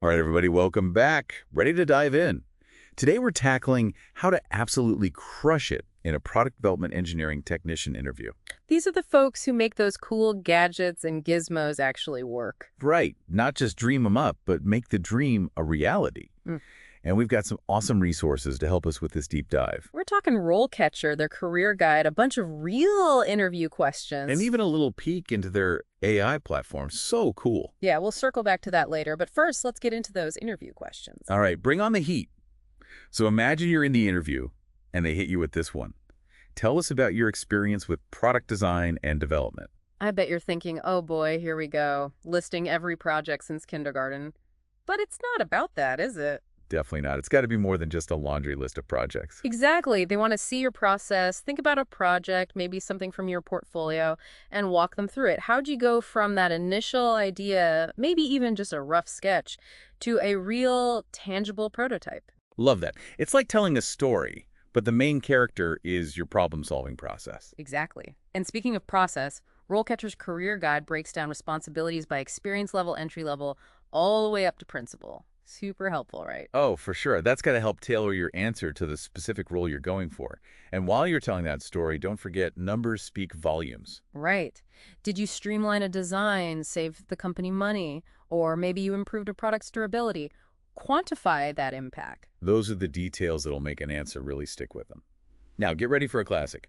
All right, everybody, welcome back. Ready to dive in. Today we're tackling how to absolutely crush it in a product development engineering technician interview. These are the folks who make those cool gadgets and gizmos actually work. Right, not just dream them up, but make the dream a reality. Mm. And we've got some awesome resources to help us with this deep dive. We're talking RoleCatcher, their career guide, a bunch of real interview questions. And even a little peek into their AI platform. So cool. Yeah, we'll circle back to that later. But first, let's get into those interview questions. All right, bring on the heat. So imagine you're in the interview and they hit you with this one. Tell us about your experience with product design and development. I bet you're thinking, oh boy, here we go, listing every project since kindergarten. But it's not about that, is it? Definitely not. It's got to be more than just a laundry list of projects. Exactly. They want to see your process, think about a project, maybe something from your portfolio, and walk them through it. How'd you go from that initial idea, maybe even just a rough sketch, to a real, tangible prototype? Love that. It's like telling a story, but the main character is your problem-solving process. Exactly. And speaking of process, RoleCatcher's career guide breaks down responsibilities by experience level, entry level, all the way up to principal. Super helpful, right? Oh, for sure. That's got to help tailor your answer to the specific role you're going for. And while you're telling that story, don't forget numbers speak volumes. Right. Did you streamline a design, save the company money, or maybe you improved a product's durability? Quantify that impact. Those are the details that'll make an answer really stick with them. Now, get ready for a classic.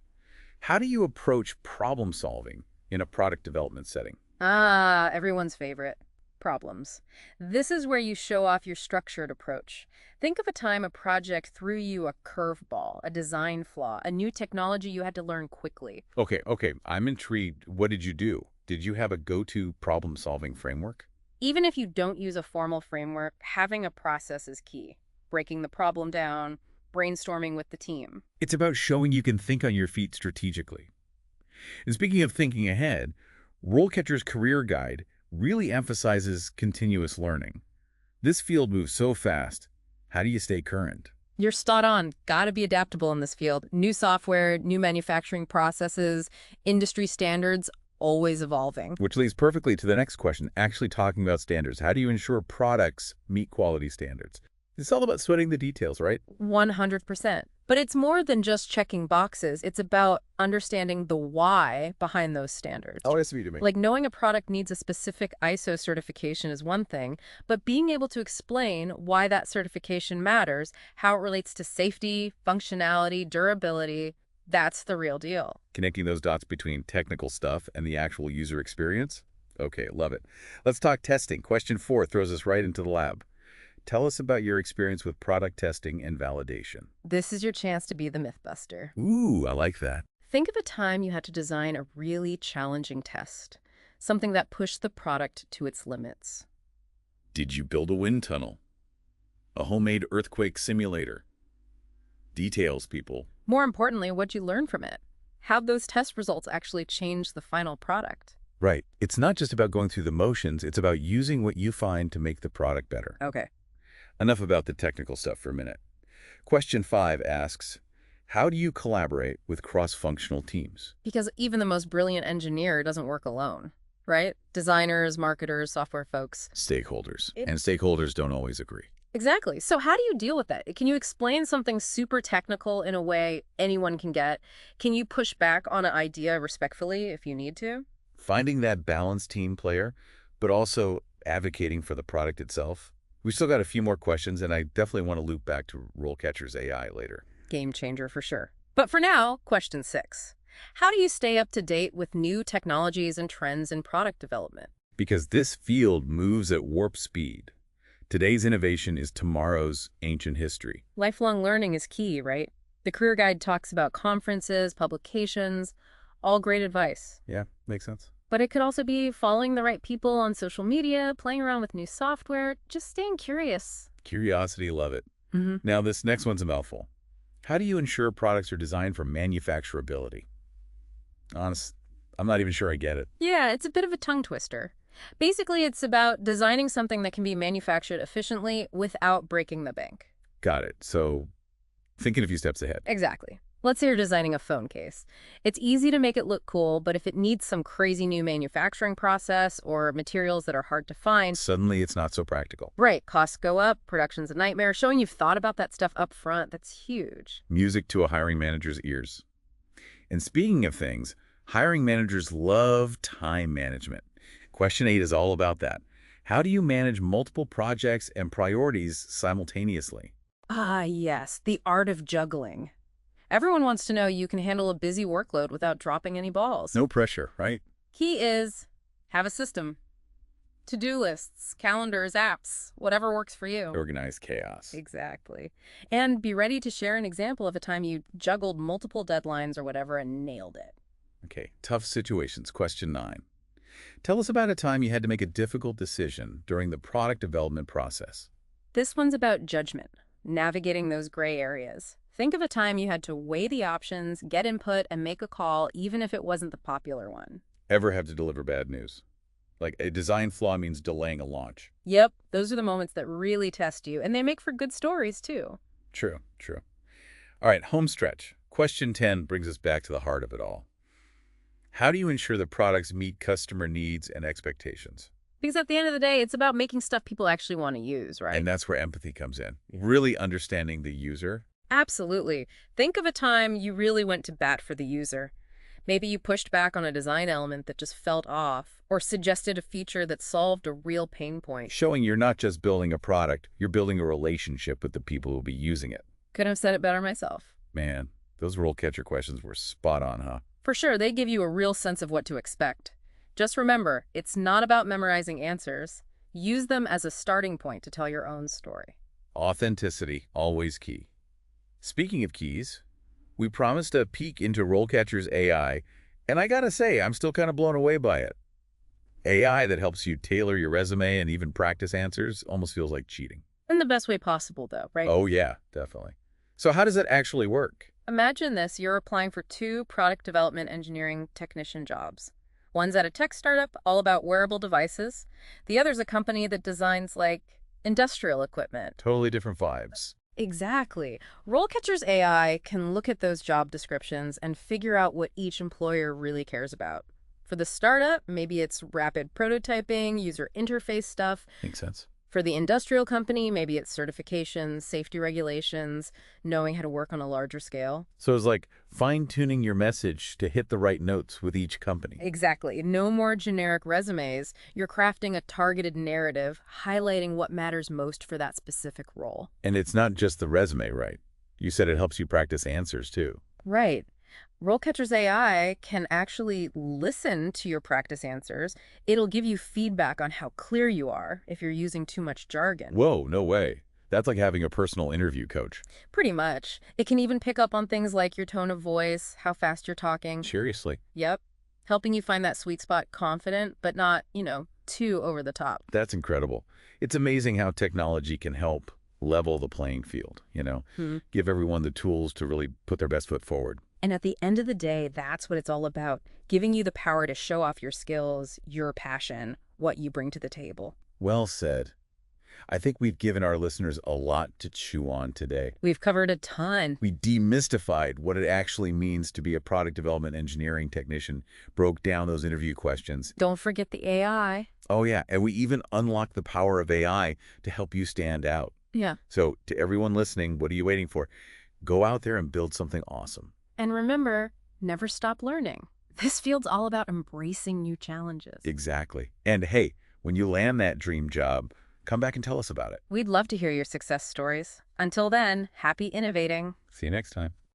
How do you approach problem solving in a product development setting? Ah, everyone's favorite. Problems. This is where you show off your structured approach. Think of a time a project threw you a curveball, a design flaw, a new technology you had to learn quickly. Okay. I'm intrigued. What did you do? Did you have a go-to problem-solving framework? Even if you don't use a formal framework, having a process is key. Breaking the problem down, brainstorming with the team. It's about showing you can think on your feet strategically. And speaking of thinking ahead, RoleCatcher's Career Guide really emphasizes continuous learning. This field moves so fast. How do you stay current? You're spot on. Gotta be adaptable in this field. New software, new manufacturing processes, industry standards, always evolving. Which leads perfectly to the next question, actually talking about standards. How do you ensure products meet quality standards? It's all about sweating the details, right? 100%. But it's more than just checking boxes. It's about understanding the why behind those standards. Oh, yes, you do me. Like knowing a product needs a specific ISO certification is one thing, but being able to explain why that certification matters, how it relates to safety, functionality, durability, that's the real deal. Connecting those dots between technical stuff and the actual user experience? Okay, love it. Let's talk testing. Question 4 throws us right into the lab. Tell us about your experience with product testing and validation. This is your chance to be the mythbuster. Ooh, I like that. Think of a time you had to design a really challenging test, something that pushed the product to its limits. Did you build a wind tunnel? A homemade earthquake simulator? Details, people. More importantly, what'd you learn from it? How'd those test results actually change the final product? Right. It's not just about going through the motions. It's about using what you find to make the product better. Okay. Enough about the technical stuff for a minute. Question 5 asks, how do you collaborate with cross-functional teams? Because even the most brilliant engineer doesn't work alone, right? Designers, marketers, software folks. Stakeholders. And stakeholders don't always agree. Exactly. So how do you deal with that? Can you explain something super technical in a way anyone can get? Can you push back on an idea respectfully if you need to? Finding that balanced team player, but also advocating for the product itself. We've still got a few more questions, and I definitely want to loop back to RoleCatcher's AI later. Game changer for sure. But for now, question 6. How do you stay up to date with new technologies and trends in product development? Because this field moves at warp speed. Today's innovation is tomorrow's ancient history. Lifelong learning is key, right? The career guide talks about conferences, publications, all great advice. Yeah, makes sense. But it could also be following the right people on social media, playing around with new software, just staying curious. Curiosity, love it. Now, this next one's a mouthful. How do you ensure products are designed for manufacturability? Honest, I'm not even sure I get it. Yeah, it's a bit of a tongue twister. Basically, it's about designing something that can be manufactured efficiently without breaking the bank. Got it. So, thinking a few steps ahead. Exactly. Let's say you're designing a phone case. It's easy to make it look cool, but if it needs some crazy new manufacturing process or materials that are hard to find, Suddenly, it's not so practical. right, costs go up, production's a nightmare. Showing you've thought about that stuff up front, that's huge. Music to a hiring manager's ears. And speaking of things, hiring managers love time management. Question 8 is all about that. How do you manage multiple projects and priorities simultaneously? Ah, yes, the art of juggling. Everyone wants to know you can handle a busy workload without dropping any balls. No pressure, right? Key is have a system. To-do lists, calendars, apps, whatever works for you. Organized chaos. Exactly. And be ready to share an example of a time you juggled multiple deadlines or whatever and nailed it. Okay, tough situations. Question 9. Tell us about a time you had to make a difficult decision during the product development process. This one's about judgment, navigating those gray areas. Think of a time you had to weigh the options, get input, and make a call, even if it wasn't the popular one. Ever have to deliver bad news? Like a design flaw means delaying a launch. Yep, those are the moments that really test you, and they make for good stories, too. True, true. All right, home stretch. Question 10 brings us back to the heart of it all. How do you ensure the products meet customer needs and expectations? Because at the end of the day, it's about making stuff people actually want to use, right? And that's where empathy comes in. Really understanding the user. Absolutely. Think of a time you really went to bat for the user. Maybe you pushed back on a design element that just felt off, or suggested a feature that solved a real pain point. Showing you're not just building a product, you're building a relationship with the people who will be using it. Couldn't have said it better myself. Man, those RoleCatcher questions were spot on, huh? For sure, they give you a real sense of what to expect. Just remember, it's not about memorizing answers. Use them as a starting point to tell your own story. Authenticity, always key. Speaking of keys, we promised a peek into RoleCatcher's AI, and I gotta say, I'm still kind of blown away by it. AI that helps you tailor your resume and even practice answers almost feels like cheating. In the best way possible, though, right? Oh yeah, definitely. So how does it actually work? Imagine this, you're applying for 2 product development engineering technician jobs. One's at a tech startup, all about wearable devices. The other's a company that designs, like, industrial equipment. Totally different vibes. Exactly. RoleCatcher's AI can look at those job descriptions and figure out what each employer really cares about. For the startup, maybe it's rapid prototyping, user interface stuff. Makes sense. For the industrial company, maybe it's certifications, safety regulations, knowing how to work on a larger scale. So it's like fine-tuning your message to hit the right notes with each company. Exactly. No more generic resumes. You're crafting a targeted narrative, highlighting what matters most for that specific role. And it's not just the resume, right? You said it helps you practice answers, too. Right. RoleCatcher's AI can actually listen to your practice answers. It'll give you feedback on how clear you are if you're using too much jargon. Whoa, no way. That's like having a personal interview coach. Pretty much. It can even pick up on things like your tone of voice, how fast you're talking. Seriously. Yep. Helping you find that sweet spot confident, but not, too over the top. That's incredible. It's amazing how technology can help level the playing field, Give everyone the tools to really put their best foot forward. And at the end of the day, that's what it's all about, giving you the power to show off your skills, your passion, what you bring to the table. Well said. I think we've given our listeners a lot to chew on today. We've covered a ton. We demystified what it actually means to be a product development engineering technician, broke down those interview questions. Don't forget the AI. Oh yeah, and we even unlocked the power of AI to help you stand out. Yeah. So to everyone listening, what are you waiting for? Go out there and build something awesome. And remember, never stop learning. This field's all about embracing new challenges. Exactly. And hey, when you land that dream job, come back and tell us about it. We'd love to hear your success stories. Until then, happy innovating. See you next time.